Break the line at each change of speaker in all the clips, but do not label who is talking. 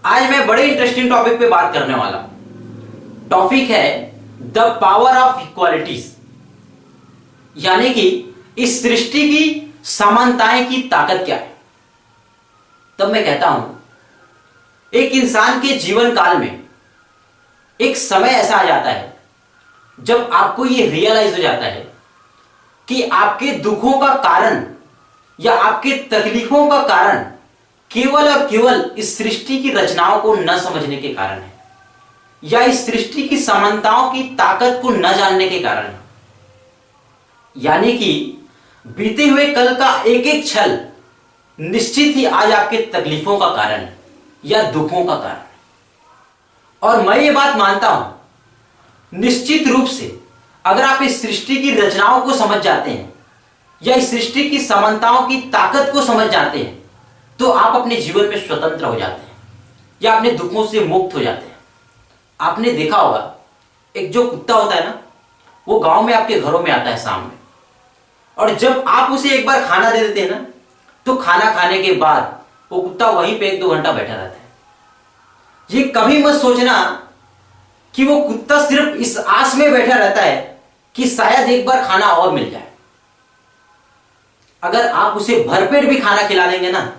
आज मैं बड़े इंटरेस्टिंग टॉपिक पे बात करने वाला हूं। टॉपिक है द पावर ऑफ इक्वालिटीज, यानी कि इस सृष्टि की समानताएं की ताकत क्या है। तब मैं कहता हूं, एक इंसान के जीवन काल में एक समय ऐसा आ जाता है जब आपको यह रियलाइज हो जाता है कि आपके दुखों का कारण या आपके तकलीफों का कारण केवल और केवल इस सृष्टि की रचनाओं को न समझने के कारण है, या इस सृष्टि की समानताओं की ताकत को न जानने के कारण है। यानी कि बीते हुए कल का एक एक क्षण निश्चित ही आज आपके तकलीफों का कारण है या दुखों का कारण है। और मैं ये बात मानता हूं, निश्चित रूप से अगर आप इस सृष्टि की रचनाओं को समझ जाते हैं या इस सृष्टि की समानताओं की ताकत को समझ जाते हैं तो आप अपने जीवन में स्वतंत्र हो जाते हैं या अपने दुखों से मुक्त हो जाते हैं। आपने देखा होगा, एक जो कुत्ता होता है ना, वो गांव में आपके घरों में आता है शाम में, और जब आप उसे एक बार खाना दे देते हैं ना, तो खाना खाने के बाद वो कुत्ता वहीं पे 1-2 घंटा बैठा रहता है। ये कभी मत सोचना कि वो कुत्ता सिर्फ इस आस में बैठा रहता है कि शायद एक बार खाना और मिल जाए। अगर आप उसे भरपेट भी खाना खिला देंगे ना,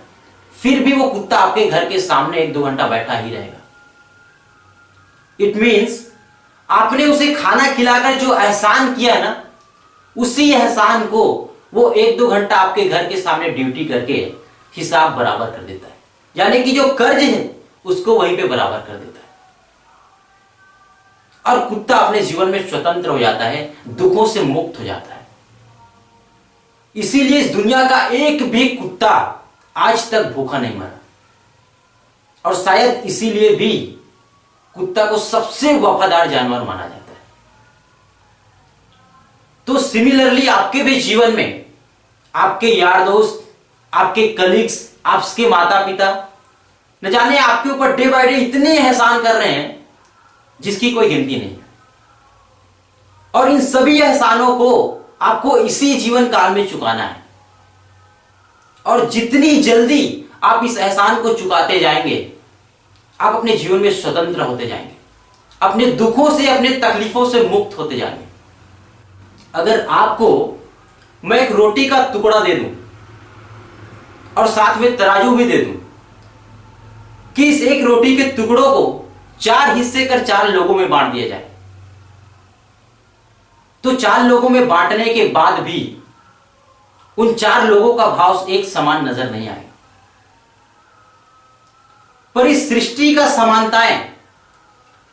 फिर भी वो कुत्ता आपके घर के सामने 1-2 घंटा बैठा ही रहेगा। इट मीन्स आपने उसे खाना खिलाकर जो एहसान किया ना, उसी एहसान को वो 1-2 घंटा आपके घर के सामने ड्यूटी करके हिसाब बराबर कर देता है, यानी कि जो कर्ज है उसको वहीं पे बराबर कर देता है। और कुत्ता अपने जीवन में स्वतंत्र हो जाता है, दुखों से मुक्त हो जाता है। इसीलिए इस दुनिया का एक भी कुत्ता आज तक भूखा नहीं मरा, और शायद इसीलिए भी कुत्ता को सबसे वफादार जानवर माना जाता है। तो सिमिलरली आपके भी जीवन में आपके यार दोस्त, आपके कलीग्स, आपके माता पिता न जाने आपके ऊपर डे बाय डे इतने एहसान कर रहे हैं जिसकी कोई गिनती नहीं है, और इन सभी एहसानों को आपको इसी जीवन काल में चुकाना है। और जितनी जल्दी आप इस एहसान को चुकाते जाएंगे, आप अपने जीवन में स्वतंत्र होते जाएंगे, अपने दुखों से, अपने तकलीफों से मुक्त होते जाएंगे। अगर आपको मैं एक रोटी का टुकड़ा दे दूं और साथ में तराजू भी दे दूं कि इस एक रोटी के टुकड़ों को 4 हिस्से कर 4 लोगों में बांट दिया जाए, तो 4 लोगों में बांटने के बाद भी उन 4 लोगों का भाव एक समान नजर नहीं आएगा। पर इस सृष्टि का समानताएं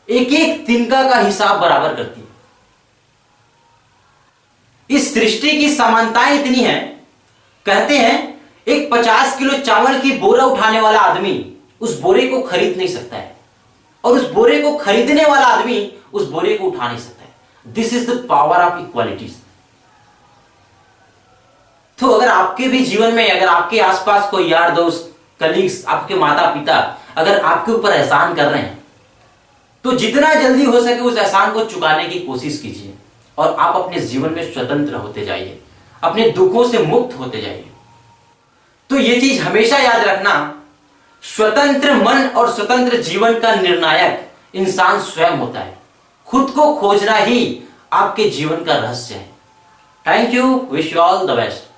एक एक तिनका का हिसाब बराबर करती है। इस सृष्टि की समानताएं इतनी हैं, कहते हैं एक 50 किलो चावल की बोरा उठाने वाला आदमी उस बोरे को खरीद नहीं सकता है, और उस बोरे को खरीदने वाला आदमी उस बोरे को उठा नहीं सकता है। This is the power of equalities. तो अगर आपके भी जीवन में, अगर आपके आसपास कोई यार दोस्त, कलीग्स, आपके माता पिता अगर आपके ऊपर एहसान कर रहे हैं, तो जितना जल्दी हो सके उस एहसान को चुकाने की कोशिश कीजिए, और आप अपने जीवन में स्वतंत्र होते जाइए, अपने दुखों से मुक्त होते जाइए। तो यह चीज हमेशा याद रखना, स्वतंत्र मन और स्वतंत्र जीवन का निर्णायक इंसान स्वयं होता है। खुद को खोजना ही आपके जीवन का रहस्य है। Thank you, wish you all the best.